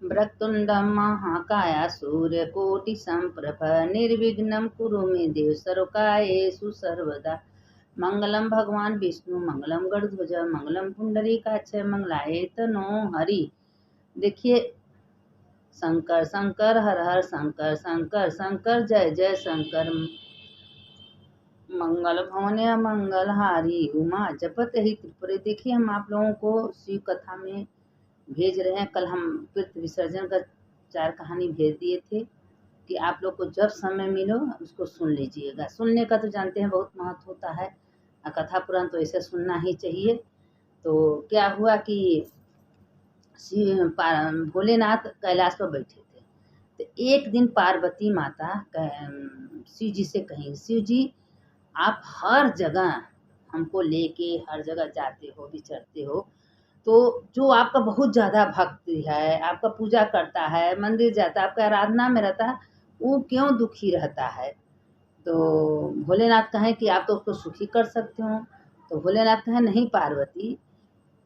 वक्रतुण्डं महाकाय सूर्यकोटिसम्प्रभ निर्विघ्नं कुरु मे देव सर्वकार्येषु सर्वदा। मंगलम भगवान विष्णु मंगलम गरुड़ध्वज मंगलम पुंडरीकाक्ष मंगलाय तनो हरि। देखिए, शंकर शंकर हर हर शंकर शंकर शंकर जय जय शंकर। मंगल भवने मंगल हारी उमा जपत ही त्रिपुरे। देखिए, हम आप लोगों को शिव कथा में भेज रहे हैं। कल हम तीर्थ विसर्जन का 4 कहानी भेज दिए थे कि आप लोग को जब समय मिलो उसको सुन लीजिएगा। सुनने का तो जानते हैं बहुत महत्व होता है, कथा पुराण तो ऐसे सुनना ही चाहिए। तो क्या हुआ कि भोलेनाथ कैलाश पर बैठे थे, तो एक दिन पार्वती माता शिव जी से कहेंगे, शिव जी आप हर जगह हमको लेके हर जगह जाते हो, विचरते हो, तो जो आपका बहुत ज़्यादा भक्ति है, आपका पूजा करता है, मंदिर जाता है, आपका आराधना में रहता है, वो क्यों दुखी रहता है। तो भोलेनाथ कहें कि आप तो उसको सुखी कर सकते हो। तो भोलेनाथ कहें नहीं पार्वती,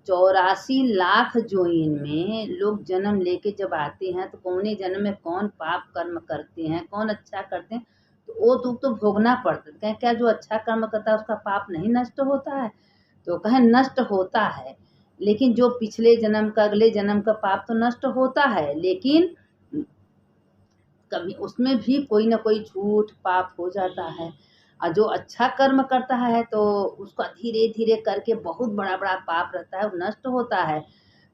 84 लाख जोइन में लोग जन्म लेके जब आते हैं तो कौने जन्म में कौन पाप कर्म करते हैं, कौन अच्छा करते हैं, तो वो दुख तो भोगना पड़ता है। कहें क्या जो अच्छा कर्म करता है उसका पाप नहीं नष्ट होता है। तो कहें नष्ट होता है, लेकिन जो पिछले जन्म का अगले जन्म का पाप तो नष्ट होता है, लेकिन कभी उसमें भी कोई ना कोई झूठ पाप हो जाता है। और जो अच्छा कर्म करता है तो उसका धीरे धीरे करके बहुत बड़ा बड़ा पाप रहता है, वो नष्ट होता है।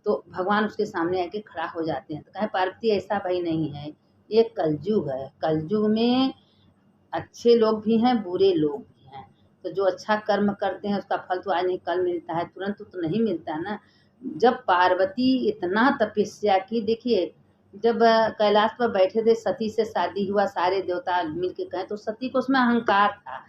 तो भगवान उसके सामने आके खड़ा हो जाते हैं। तो कहें पार्वती ऐसा भाई नहीं है, ये कलयुग है, कलयुग में अच्छे लोग भी हैं, बुरे लोग भी हैं। तो जो अच्छा कर्म करते हैं उसका फल तो आज नहीं कल मिलता है, तुरंत तो नहीं मिलता ना। जब पार्वती इतना तपस्या की, देखिए जब कैलाश पर बैठे थे, सती से शादी हुआ, सारे देवता मिलके कहें तो सती को उसमें अहंकार था,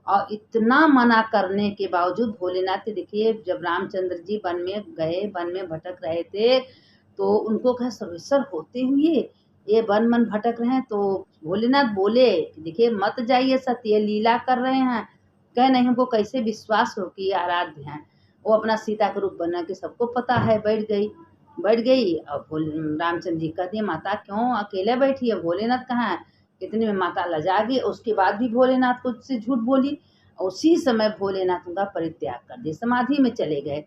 और इतना मना करने के बावजूद भोलेनाथ, देखिए जब रामचंद्र जी वन में गए, वन में भटक रहे थे, तो उनको कहे सर्वेश्वर होते हुए ये वन मन भटक रहे हैं। तो भोलेनाथ बोले, देखिए मत जाइए सत्य, लीला कर रहे हैं। कहे नहीं, हमको कैसे विश्वास हो कि ये आराध्य हैं। वो अपना सीता का रूप बना के, सबको पता है, बैठ गई। और रामचंद्र जी कहती है माता क्यों अकेले बैठी है, भोलेनाथ कहाँ है। इतने में माता लजा गई। उसके बाद भी भोलेनाथ को से झूठ बोली, और उसी समय भोलेनाथ उनका परित्याग कर दिए, समाधि में चले गए।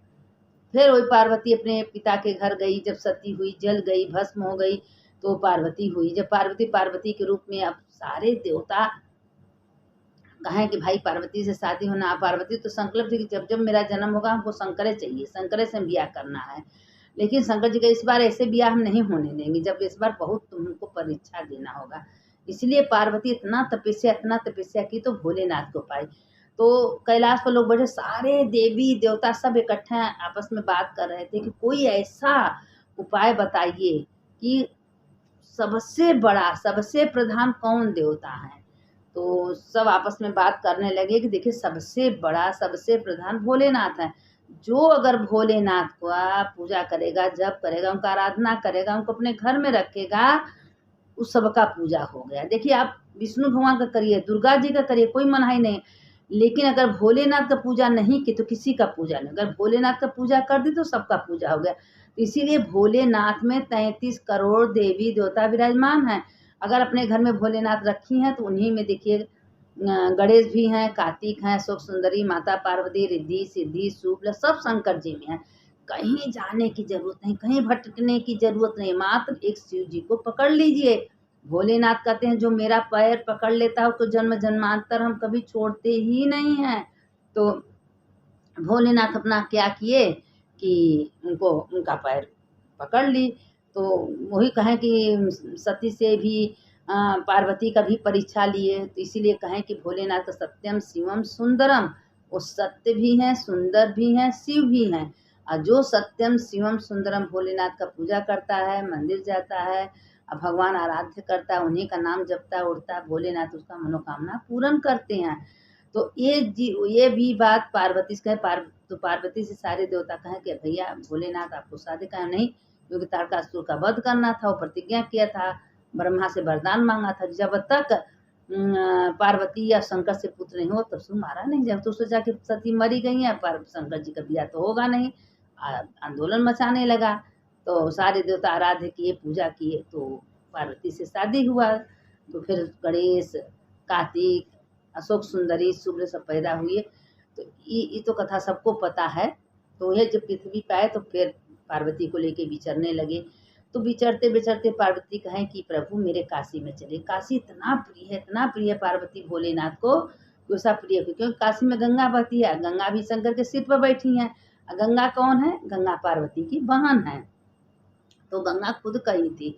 फिर वही पार्वती अपने पिता के घर गई, जब सती हुई, जल गई, भस्म हो गई, तो पार्वती हुई। जब पार्वती के रूप में अब सारे देवता कहें कि भाई पार्वती से शादी होना। पार्वती तो संकल्प थी कि जब जब मेरा जन्म होगा हमको शंकरे चाहिए, शंकरे से ब्याह करना है। लेकिन शंकर जी का इस बार ऐसे ब्याह हम नहीं होने देंगे, जब इस बार बहुत तुमको परीक्षा देना होगा। इसलिए पार्वती इतना तपस्या की तो भोलेनाथ को पाई। तो कैलाश पर लोग बैठे, सारे देवी देवता सब इकट्ठे आपस में बात कर रहे थे कि कोई ऐसा उपाय बताइए कि सबसे बड़ा सबसे प्रधान कौन देवता है। तो सब आपस में बात करने लगे कि देखिए सबसे बड़ा सबसे प्रधान भोलेनाथ है। जो अगर भोलेनाथ का पूजा करेगा, जप करेगा, उनका आराधना करेगा, उनको अपने घर में रखेगा, उस सबका पूजा हो गया। देखिए आप विष्णु भगवान का करिए, दुर्गा जी का करिए, कोई मनाही नहीं, लेकिन अगर भोलेनाथ का पूजा नहीं की तो किसी का पूजा नहीं। अगर भोलेनाथ का पूजा कर दी तो सबका पूजा हो गया। इसीलिए भोलेनाथ में 33 करोड़ देवी देवता विराजमान हैं। अगर अपने घर में भोलेनाथ रखी हैं तो उन्हीं में देखिए गणेश भी हैं, कार्तिक हैं, शोक सुंदरी, माता पार्वती, रिद्धि सिद्धि शुक्ल, सब शंकर जी में हैं। कहीं जाने की जरूरत नहीं, कहीं भटकने की जरूरत नहीं, मात्र एक शिव जी को पकड़ लीजिए। भोलेनाथ कहते हैं जो मेरा पैर पकड़ लेता है उसको जन्म जन्मांतर हम कभी छोड़ते ही नहीं हैं। तो भोलेनाथ अपना क्या किए कि उनको उनका पैर पकड़ ली। तो वही कहें कि सती से भी पार्वती का भी परीक्षा लिए, तो इसीलिए कहें कि भोलेनाथ का सत्यम शिवम सुंदरम, वो सत्य भी हैं, सुंदर भी हैं, शिव भी हैं। और जो सत्यम शिवम सुंदरम भोलेनाथ का पूजा करता है, मंदिर जाता है, और भगवान आराध्य करता है, उन्हीं का नाम जपता उठता है, भोलेनाथ उसका मनोकामना पूर्ण करते हैं। तो ये भी बात पार्वती से कहे, तो पार्वती से सारे देवता कहें कि भैया भोलेनाथ आपको शादी का नहीं, क्योंकि तारकासुर का वध करना था, वो प्रतिज्ञा किया था, ब्रह्मा से वरदान मांगा था, जब तक पार्वती या शंकर से पुत्र नहीं हो तब से मारा नहीं जाए। तो सोचा कि सती मरी गई है, पर शंकर जी का ब्याह तो होगा नहीं, आंदोलन मचाने लगा। तो सारे देवता आराध्य किए, पूजा किए, तो पार्वती से शादी हुआ। तो फिर गणेश, कार्तिक, अशोक सुंदरी, शुभ्र सब पैदा हुए। तो ये तो कथा सबको पता है। तो ये जब पृथ्वी पे आए तो फिर पार्वती को लेके विचरने लगे। तो विचरते विचरते पार्वती कहें कि प्रभु मेरे काशी में चले। काशी इतना प्रिय है पार्वती भोलेनाथ को, कि ऐसा प्रिय है, क्योंकि काशी में गंगा बहती है, गंगा भी शंकर के सिर पर बैठी है। गंगा कौन है? गंगा पार्वती की बहन है। तो गंगा खुद कही थी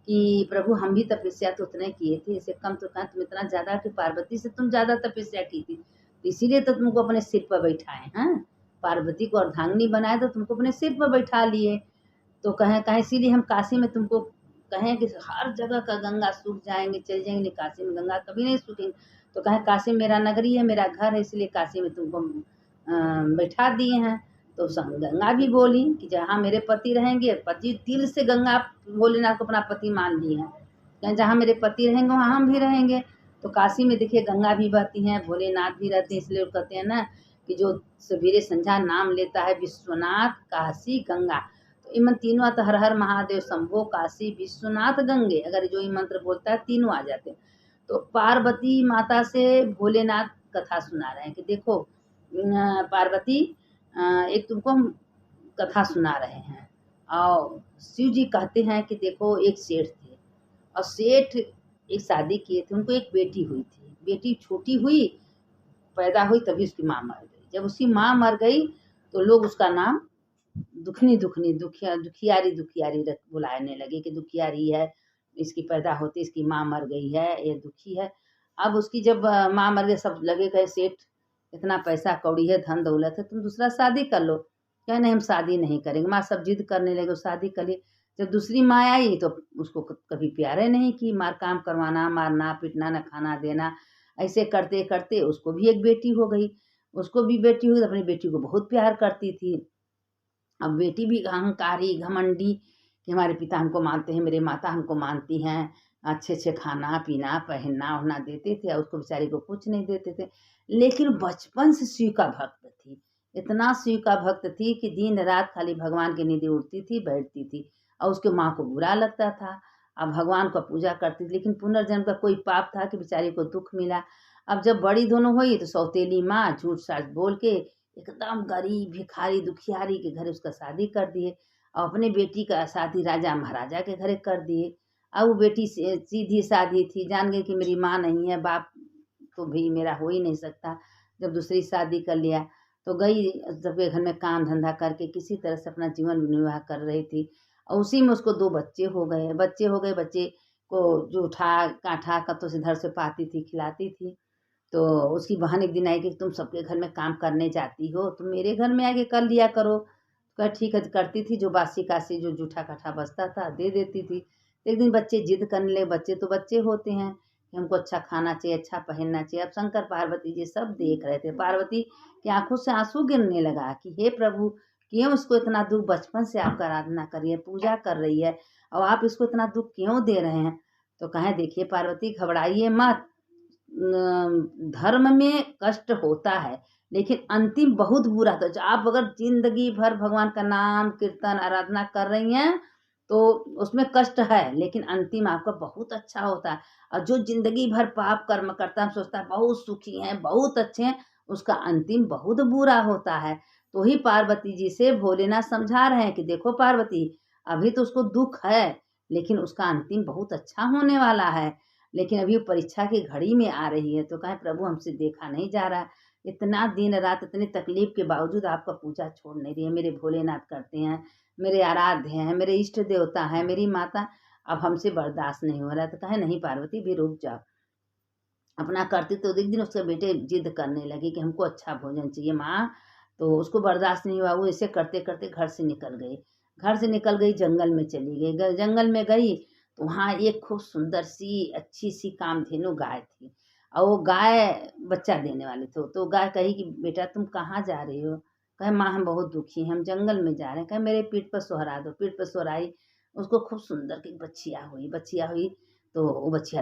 कि प्रभु हम भी तपस्या तो उतने किए थे, इससे कम तो कहा, तुम इतना ज्यादा कि पार्वती से तुम ज्यादा तपस्या की थी, तो इसीलिए तो तुमको अपने सिर पर बैठाए हैं। पार्वती को अर्धांगिनी बनाए तो तुमको अपने सिर पर बैठा लिए। तो कहें कहें इसीलिए हम काशी में तुमको कहें कि हर जगह का गंगा सूख जाएंगे, चल जाएंगे, काशी में गंगा कभी नहीं सूखेंगे। तो कहें काशी मेरा नगरी है, मेरा घर है, इसलिए काशी में तुमको बैठा दिए हैं। तो गंगा भी बोली कि जहाँ मेरे पति रहेंगे, पति दिल से गंगा भोलेनाथ को अपना पति मान लिए हैं, जहाँ मेरे पति रहेंगे वहाँ हम भी रहेंगे। तो काशी में देखिए गंगा भी बहती हैं, भोलेनाथ भी रहते हैं, इसलिए कहते हैं ना कि जो सवेरे संध्या नाम लेता है विश्वनाथ काशी गंगा, तो इमन तीनों तो हर हर महादेव शंभो काशी विश्वनाथ गंगे, अगर जो ये मंत्र बोलता है तीनों आ जाते हैं। तो पार्वती माता से भोलेनाथ कथा सुना रहे हैं कि देखो पार्वती, एक तुमको हम कथा सुना रहे हैं। और शिव जी कहते हैं कि देखो एक सेठ थे, और सेठ एक शादी किए थे, उनको एक बेटी हुई थी। बेटी छोटी हुई, पैदा हुई तभी उसकी माँ मर गई। जब उसकी माँ मर गई तो लोग उसका नाम दुखियारी बुलाने लगे कि दुखियारी है, इसकी पैदा होती इसकी माँ मर गई है, ये दुखी है। अब उसकी जब माँ मर गई, सब लगे कहे सेठ इतना पैसा कौड़ी है, धन दौलत है, तुम दूसरा शादी कर लो। क्या नहीं, हम शादी नहीं करेंगे। माँ सब जिद करने लगे, शादी कर ली। जब दूसरी माँ आई तो उसको कभी प्यारे नहीं की, मार काम करवाना, मारना पीटना, न खाना देना, ऐसे करते करते उसको भी एक बेटी हो गई। उसको भी बेटी हुई तो अपनी बेटी को बहुत प्यार करती थी। अब बेटी भी अहंकारी घमंडी कि हमारे पिता हमको मानते हैं, मेरे माता हमको मानती हैं, अच्छे अच्छे खाना पीना पहनना ओढ़ना देते थे, और उसको बेचारी को कुछ नहीं देते थे। लेकिन बचपन से शिव का भक्त थी, इतना शिव का भक्त थी कि दिन रात खाली भगवान की निधि उठती थी बैठती थी। और उसके माँ को बुरा लगता था। अब भगवान का पूजा करती थी, लेकिन पुनर्जन्म का कोई पाप था कि बेचारी को दुख मिला। अब जब बड़ी दोनों हुई तो सौतेली माँ झूठ साठ बोल के एकदम गरीब भिखारी दुखियारी के घर उसका शादी कर दिए, और अपने बेटी का शादी राजा महाराजा के घर कर दिए। अब वो बेटी सीधी साधी थी, जान गई कि मेरी माँ नहीं है, बाप तो भी मेरा हो ही नहीं सकता। जब दूसरी शादी कर लिया तो गई सबके घर में काम धंधा करके किसी तरह से अपना जीवन निर्वाह कर रही थी। और उसी में उसको 2 बच्चे हो गए। बच्चे को जूठा काठा कत्तों से घर से पाती थी, खिलाती थी। तो उसकी बहन एक दिन आई कि तुम सबके घर में काम करने जाती हो, तुम मेरे घर में आके कर लिया करो। कहा ठीक है, करती थी। जो बासी कासी जो जूठा काठा बचता था दे देती थी। एक दिन बच्चे जिद करने लगे, बच्चे तो बच्चे होते हैं कि हमको अच्छा खाना चाहिए, अच्छा पहनना चाहिए। अब शंकर पार्वती जी सब देख रहे थे। पार्वती की आंखों से आंसू गिरने लगा कि हे प्रभु, क्यों इसको इतना दुख, बचपन से आपका आराधना कर रही है, पूजा कर रही है, और आप इसको इतना दुख क्यों दे रहे हैं। तो कहें देखिए पार्वती घबराइए मत, धर्म में कष्ट होता है लेकिन अंतिम बहुत बुरा था। जो आप अगर जिंदगी भर भगवान का नाम कीर्तन आराधना कर रही हैं तो उसमें कष्ट है, लेकिन अंतिम आपका बहुत अच्छा होता है। और जो जिंदगी भर पाप कर्म करता है, सोचता है बहुत सुखी हैं बहुत अच्छे हैं, उसका अंतिम बहुत बुरा होता है। तो ही पार्वती जी से भोलेनाथ समझा रहे हैं कि देखो पार्वती, अभी तो उसको दुख है लेकिन उसका अंतिम बहुत अच्छा होने वाला है। लेकिन अभी वो परीक्षा की घड़ी में आ रही है। तो कहें प्रभु हमसे देखा नहीं जा रहा, इतना दिन रात इतनी तकलीफ के बावजूद आपका पूजा छोड़ नहीं रही है। मेरे भोलेनाथ करते हैं, मेरे आराध्य हैं, मेरे इष्ट देवता हैं, मेरी माता, अब हमसे बर्दाश्त नहीं हो रहा। तो कहें नहीं पार्वती भी रुक जाओ, अपना करती। तो एक दिन उसके बेटे जिद करने लगे कि हमको अच्छा भोजन चाहिए माँ। तो उसको बर्दाश्त नहीं हुआ, वो ऐसे करते करते घर से निकल गई। घर से निकल गई, जंगल में चली गई। जंगल में गई तो वहाँ एक खूब सुंदर सी अच्छी सी कामधेनु गाय थी, और वो गाय बच्चा देने वाली थी। तो गाय कही कि बेटा तुम कहाँ जा रही हो। कहे माँ हम बहुत दुखी हैं, हम जंगल में जा रहे हैं। कहे मेरे पीठ पर सोहरा दो। पीठ पर सोहराई, उसको खूब सुंदर की बच्चिया हुई। तो वो बच्चिया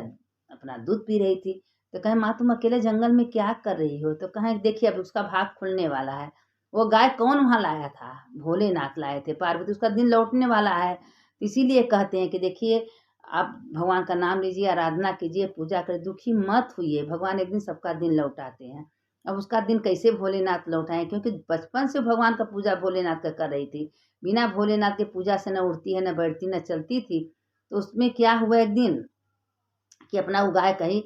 अपना दूध पी रही थी। तो कहे माँ तुम अकेले जंगल में क्या कर रही हो। तो कहें देखिए अब उसका भाग खुलने वाला है, वो गाय कौन वहाँ लाया था? भोलेनाथ लाए थे। पार्वती, उसका दिन लौटने वाला है। इसीलिए कहते हैं कि देखिए, आप भगवान का नाम लीजिए, आराधना कीजिए, पूजा करें, दुखी मत होइए। भगवान एक दिन सबका दिन लौटाते हैं। अब उसका दिन कैसे भोलेनाथ लौटाएँ? क्योंकि बचपन से भगवान का पूजा भोलेनाथ का कर रही थी। बिना भोलेनाथ के पूजा से न उठती है, न बैठती, न चलती थी। तो उसमें क्या हुआ एक दिन कि अपना वो गाय कही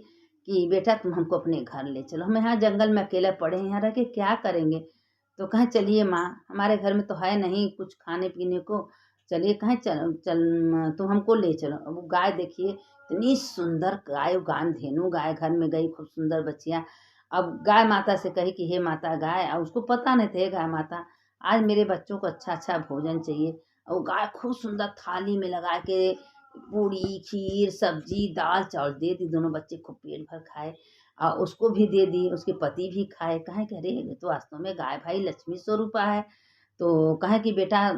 कि बेटा तुम हमको अपने घर ले चलो, हम यहाँ जंगल में अकेले पड़े हैं, यहाँ रह के क्या करेंगे? तो कहें चलिए माँ, हमारे घर में तो है नहीं कुछ खाने पीने को, चलिए कहें चल चल तुम हमको ले चलो। अब वो गाय देखिए, इतनी सुंदर गाय, वो धेनु गाय घर में गई, खूब सुंदर बच्चियाँ। अब गाय माता से कही कि हे माता गाय, और उसको पता नहीं था, हे गाय माता आज मेरे बच्चों को अच्छा अच्छा भोजन चाहिए। और वो गाय खूब सुंदर थाली में लगा के पूड़ी, खीर, सब्जी, दाल चावल दे दी। दोनों बच्चे खूब पेट भर खाए और उसको भी दे दी, उसके पति भी खाए। कहें कि अरे ये तो वास्तव में गाय भाई लक्ष्मी स्वरूपा है। तो कहें कि बेटा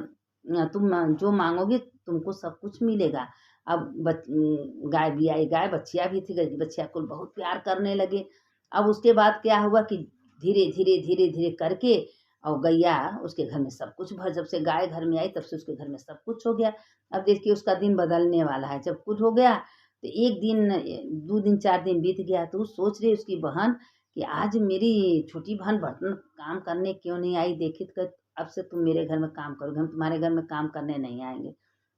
तुम जो मांगोगे तुमको सब कुछ मिलेगा। अब गाय भी आई, गाय बच्चियाँ भी थी, बच्चियाँ को बहुत प्यार करने लगे। अब उसके बाद क्या हुआ कि धीरे धीरे धीरे धीरे करके और गैया उसके घर में सब कुछ भर, जब से गाय घर में आई तब से उसके घर में सब कुछ हो गया। अब देखिए उसका दिन बदलने वाला है। जब कुछ हो गया तो एक दिन, 2 दिन, 4 दिन बीत गया तो वो सोच रही उसकी बहन कि आज मेरी छोटी बहन बर्तन काम करने क्यों नहीं आई, देखी तो अब से तुम मेरे घर में काम करोगे, हम तुम्हारे घर में काम करने नहीं आएंगे।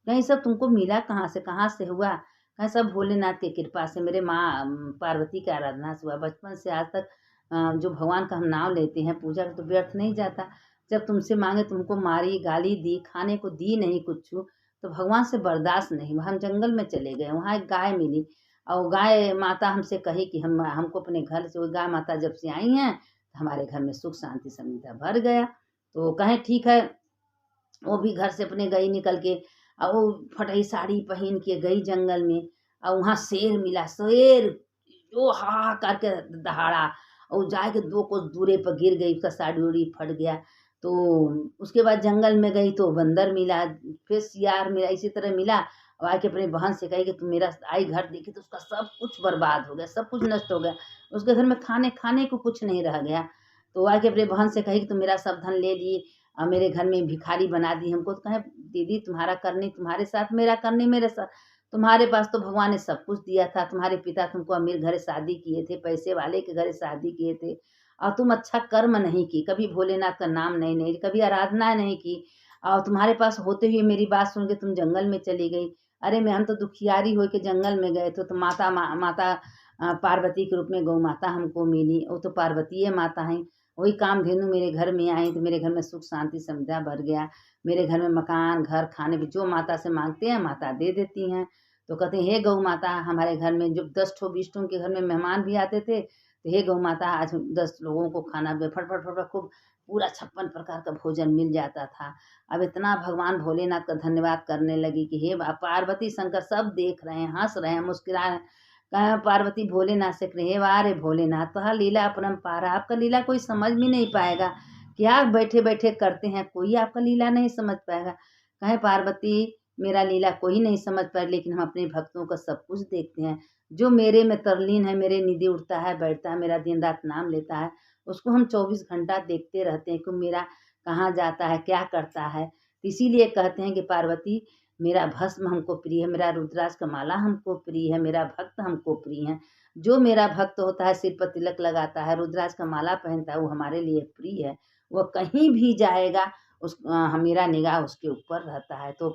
कहीं सब तुमको मिला कहाँ से हुआ? कहीं सब भोलेनाथ की कृपा से, मेरे माँ पार्वती की आराधना से हुआ। बचपन से आज तक जो भगवान का हम नाम लेते हैं, पूजा तो व्यर्थ नहीं जाता। जब तुमसे मांगे तुमको मारी गाली दी, खाने को दी नहीं कुछ, तो भगवान से बर्दाश्त नहीं हुआ। हम जंगल में चले गए, वहाँ एक गाय मिली और गाय माता हमसे कही कि हमको अपने घर से, वो गाय माता जब से आई हैं तो हमारे घर में सुख शांति समृद्धि भर गया। तो कहें ठीक है, वो भी घर से अपने गई निकल के और वो फटी साड़ी पहन के गई जंगल में और वहाँ शेर मिला। शेर जो हा करके दहाड़ा और जाके 2 कोस दूरे पर गिर गई, उसका साड़ी उड़ी फट गया। तो उसके बाद जंगल में गई तो बंदर मिला, फिर सियार मिला, इसी तरह मिला और आके अपनी बहन से कही कि तुम मेरा आई घर देखी तो उसका सब कुछ बर्बाद हो गया, सब कुछ नष्ट हो गया। उसके घर में खाने खाने को कुछ नहीं रह गया। तो आके अपनी बहन से कही कि तुम मेरा सब धन ले ली और मेरे घर में भिखारी बना दी हमको। तो कहे दीदी तुम्हारा करनी तुम्हारे साथ, मेरा करनी मेरे साथ। तुम्हारे पास तो भगवान ने सब कुछ दिया था, तुम्हारे पिता तुमको अमीर घरे शादी किए थे, पैसे वाले के घरे शादी किए थे और तुम अच्छा कर्म नहीं की, कभी भोलेनाथ का नाम नहीं नहीं, कभी आराधना नहीं की और तुम्हारे पास होते हुए मेरी बात सुन के तुम जंगल में चली गई। अरे मैं, हम तो दुखियारी हो के जंगल में गए थे तो माता पार्वती के रूप में गौ माता हमको मिली, वो तो पार्वतीय माता हैं। वही कामधेनु मेरे घर में आई तो मेरे घर में सुख शांति समृद्धि भर गया। मेरे घर में मकान घर खाने भी जो माता से मांगते हैं माता दे देती हैं। तो कहते हैं हे गौ माता, हमारे घर में जब 10 ठो 20 ठो के घर में मेहमान भी आते थे तो हे गौ माता आज 10 लोगों को खाना दे, फट फट फट फट खूब पूरा 56 प्रकार का भोजन मिल जाता था। अब इतना भगवान भोलेनाथ का धन्यवाद करने लगी कि हे पार्वती शंकर सब देख रहे हैं, हंस रहे हैं, मुस्कुरा रहे हैं। कहा पार्वती भोलेनाथ से कहे हे वाह रे भोलेनाथ, तो लीला अपरंपार, आपका लीला कोई समझ भी नहीं पाएगा। क्या बैठे बैठे करते हैं, कोई आपका लीला नहीं समझ पाएगा। कहे पार्वती मेरा लीला कोई नहीं समझ पाए, लेकिन हम अपने भक्तों का सब कुछ देखते हैं। जो मेरे में तरलीन है, मेरे निधि उठता है बैठता है, मेरा दिन रात नाम लेता है, उसको हम 24 घंटा देखते रहते हैं कि मेरा कहाँ जाता है, क्या करता है। तो इसीलिए कहते हैं कि पार्वती मेरा भस्म हमको प्रिय है, मेरा रुद्राक्ष का माला हमको प्रिय है, मेरा भक्त हमको प्रिय है। जो मेरा भक्त होता है, सिर पर तिलक लगाता है, रुद्राक्ष का माला पहनता है, वो हमारे लिए प्रिय है। वह कहीं भी जाएगा मेरा निगाह उसके ऊपर रहता है। तो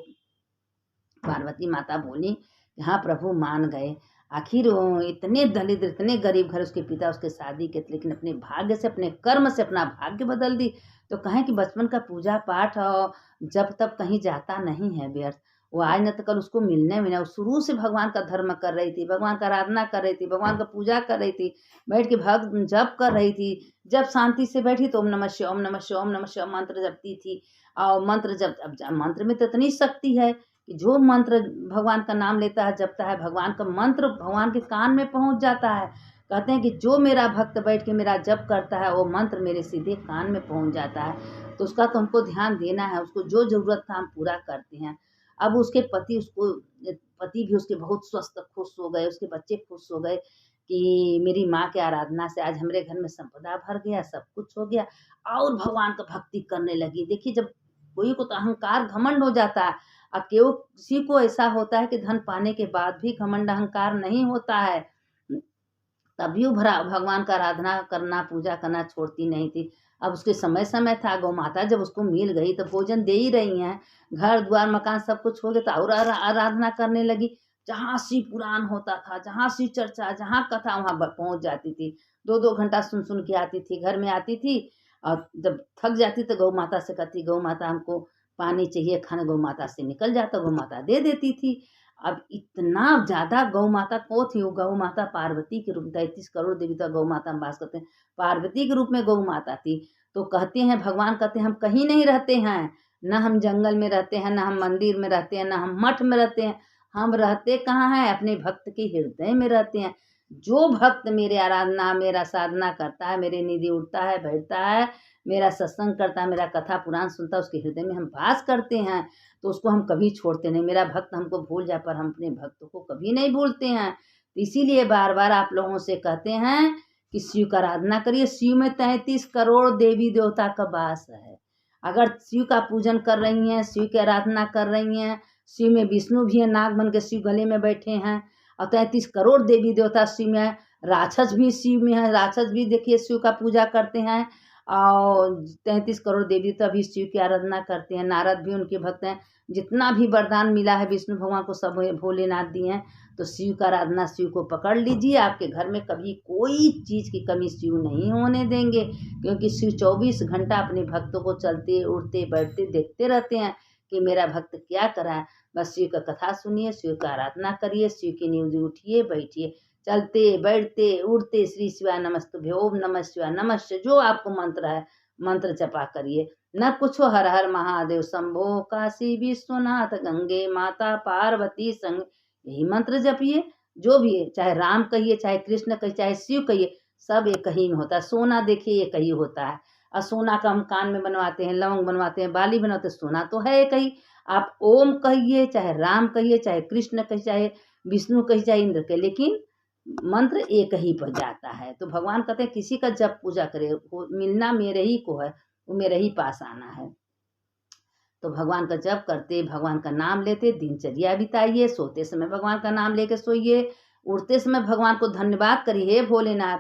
पार्वती माता बोली हाँ प्रभु मान गए। आखिर वो इतने दलित इतने गरीब घर, उसके पिता उसके शादी के थे, लेकिन अपने भाग्य से अपने कर्म से अपना भाग्य बदल दी। तो कहें कि बचपन का पूजा पाठ और जब तब कहीं जाता नहीं है व्यर्थ। वो आज न तो कल उसको मिलने में, वो शुरू से भगवान का धर्म कर रही थी, भगवान का आराधना कर रही थी, भगवान का पूजा कर रही थी, बैठ के भक्त जप कर रही थी। जब शांति से बैठी तो ओम नमः शिवाय ओम नमः शिवाय ओम नमः शिवाय मंत्र जपती थी। और मंत्र जब अब मंत्र में तो इतनी शक्ति है कि जो मंत्र भगवान का नाम लेता है, जपता है, भगवान का मंत्र भगवान के कान में पहुंच जाता है। कहते हैं कि जो मेरा भक्त बैठ के मेरा जप करता है वो मंत्र मेरे सीधे कान में पहुंच जाता है। तो उसका तो हमको ध्यान देना है, उसको जो ज़रूरत था हम पूरा करते हैं। अब उसके पति भी उसके बहुत स्वस्थ खुश हो गए, उसके बच्चे खुश हो गए कि मेरी माँ के आराधना से आज हमारे घर में संपदा भर गया, सब कुछ हो गया, और भगवान का भक्ति करने लगी। देखिए, जब कोई को तो अहंकार घमंड हो जाता है, और किसी को ऐसा होता है कि धन पाने के बाद भी घमंड अहंकार नहीं होता है, तभी वो भगवान का आराधना करना, पूजा करना छोड़ती नहीं थी। अब उसके समय समय था, गौ माता जब उसको मिल गई तो भोजन दे ही रही हैं, घर द्वार मकान सब कुछ हो गया, तो और आराधना करने लगी। जहाँ शिव पुराण होता था, जहाँ शिव चर्चा, जहाँ कथा, वहाँ पहुँच जाती थी। 2-2 घंटा सुन सुन के आती थी, घर में आती थी, और जब थक जाती तो गौ माता से कहती, गौ माता हमको पानी चाहिए, खाना, गौ माता से निकल जाता, गौ माता दे देती थी। अब इतना ज़्यादा गौ माता को थी, वो गौ माता पार्वती के रूप, 33 करोड़ देवता गौ माता में वास करते हैं, पार्वती के रूप में गौ माता थी। तो कहते हैं, भगवान कहते हैं, हम कहीं नहीं रहते हैं, न हम जंगल में रहते हैं, न हम मंदिर में रहते हैं, न हम मठ में रहते हैं, हम रहते कहाँ हैं? अपने भक्त के हृदय में रहते हैं। जो भक्त मेरे आराधना, मेरा साधना करता है, मेरे निधि उठता है, बैठता है, मेरा सत्संग करता है, मेरा कथा पुराण सुनता है, उसके हृदय में हम वास करते हैं, तो उसको हम कभी छोड़ते नहीं। मेरा भक्त हमको भूल जाए, पर हम अपने भक्त को कभी नहीं भूलते हैं। तो इसीलिए बार बार आप लोगों से कहते हैं कि शिव का आराधना करिए। शिव में 33 करोड़ देवी देवता का वास है। अगर शिव का पूजन कर रही हैं, शिव की आराधना कर रही हैं, शिव में विष्णु भी है, नाग बन के शिव गले में बैठे हैं, और 33 करोड़ देवी देवता शिव में है, राक्षस भी शिव में है, राक्षस भी देखिए शिव का पूजा करते हैं, और 33 करोड़ देवी देवता भी शिव की आराधना करते हैं, नारद भी उनके भक्त हैं। जितना भी वरदान मिला है विष्णु भगवान को, सब भोलेनाथ दिए हैं। तो शिव का आराधना, शिव को पकड़ लीजिए, आपके घर में कभी कोई चीज़ की कमी शिव नहीं होने देंगे, क्योंकि शिव 24 घंटा अपने भक्तों को चलते उठते बैठते देखते रहते हैं कि मेरा भक्त क्या करा है। बस शिव का कथा सुनिए, शिव का आराधना करिए, शिव की नींद उठिए बैठिए, चलते बैठते उठते श्री शिवाय नमस्तुभ्य, ओम नमः शिवाय, नमः, जो आपको मंत्र है मंत्र जपा करिए। न कुछ हर हर महादेव शंभो, काशी विश्वनाथ, गंगे माता पार्वती संग, यही मंत्र जपिए। जो भी है, चाहे राम कहिए, चाहे कृष्ण कहिए, चाहे शिव कहिए, सब एक ही में होता है। सोना देखिए एक ही होता है, और सोना का हम कान में बनवाते हैं, लौंग बनवाते हैं, बाली बनवाते हैं, सोना तो है एक ही। आप ओम कहिए, चाहे राम कहिए, चाहे कृष्ण कहिए, चाहे विष्णु कहिए, चाहे इंद्र कहिए, लेकिन मंत्र एक ही पर जाता है। तो भगवान कहते हैं किसी का जब पूजा करे, वो मिलना मेरे ही को है, वो मेरे ही पास आना है। तो भगवान का जप करते, भगवान का नाम लेते, दिनचर्या बिताइए, सोते समय भगवान का नाम लेके सोइए, उठते समय भगवान को धन्यवाद करिए, हे भोलेनाथ,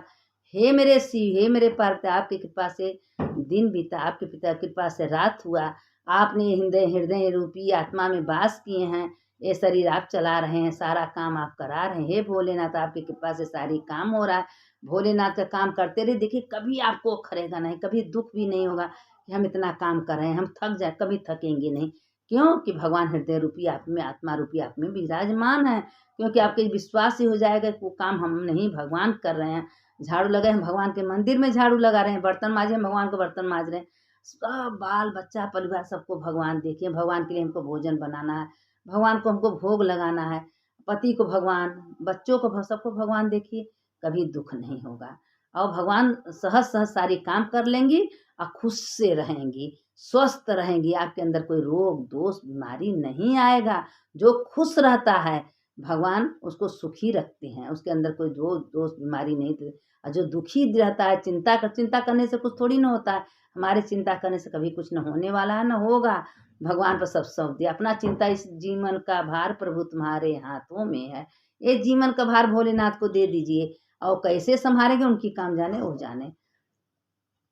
हे मेरे शिव, हे मेरे पार्वती, आपकी कृपा से दिन बीता, आपके पिता कृपा से रात हुआ, आपने हृदय रूपी आत्मा में वास किए हैं, ये शरीर आप चला रहे हैं, सारा काम आप करा रहे हैं, हे भोलेनाथ, आपकी कृपा से सारी काम हो रहा है। भोलेनाथ का काम करते रहे, देखिए कभी आपको खरेगा नहीं, कभी दुख भी नहीं होगा कि हम इतना काम कर रहे हैं, हम थक जाए, कभी थकेंगे नहीं। क्यों? कि भगवान हृदय रूपी आप में, आत्मा रूपी आप में विराजमान है। क्योंकि आपके विश्वास ही हो जाएगा कि वो काम हम नहीं, भगवान कर रहे हैं। झाड़ू लगाए हम भगवान के मंदिर में झाड़ू लगा रहे हैं, बर्तन मांजे हम भगवान को बर्तन मांज रहे हैं, सब बाल बच्चा परिवार सबको भगवान देखिए। भगवान के लिए हमको भोजन बनाना है, भगवान को हमको भोग लगाना है, पति को भगवान, बच्चों को, सबको भगवान देखिए, कभी दुख नहीं होगा। और भगवान सहज सहज सारी काम कर लेंगी, और खुश से रहेंगी, स्वस्थ रहेंगी, आपके अंदर कोई रोग दोष बीमारी नहीं आएगा। जो खुश रहता है भगवान उसको सुखी रखते हैं, उसके अंदर कोई रोग दोष बीमारी नहीं। और जो दुखी रहता है, चिंता करने से कुछ थोड़ी ना होता है, हमारे चिंता करने से कभी कुछ न होने वाला है, न होगा। भगवान पर सब सौंप दिया अपना चिंता, इस जीवन का भार प्रभु तुम्हारे हाथों में है। ये जीवन का भार भोलेनाथ को दे दीजिए, और कैसे संभालेंगे उनकी काम जाने वो जाने।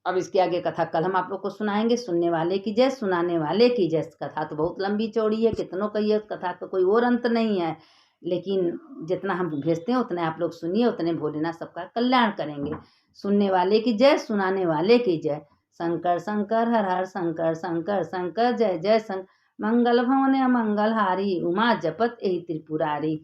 अब इसके आगे कथा कल हम आप लोग को सुनाएंगे। सुनने वाले की जय, सुनाने वाले की जय। कथा तो बहुत लंबी चौड़ी है, कितनों कही है, कथा का कोई और अंत नहीं है, लेकिन जितना हम भेजते हैं उतने आप लोग सुनिए, उतने भोलेनाथ सबका कल्याण करेंगे। सुनने वाले की जय, सुनाने वाले की जय। शंकर शंकर हर हर शंकर, शंकर शंकर जय जय शंकर, मंगल भवन मंगल हारी, उमा जपत यही त्रिपुरारी।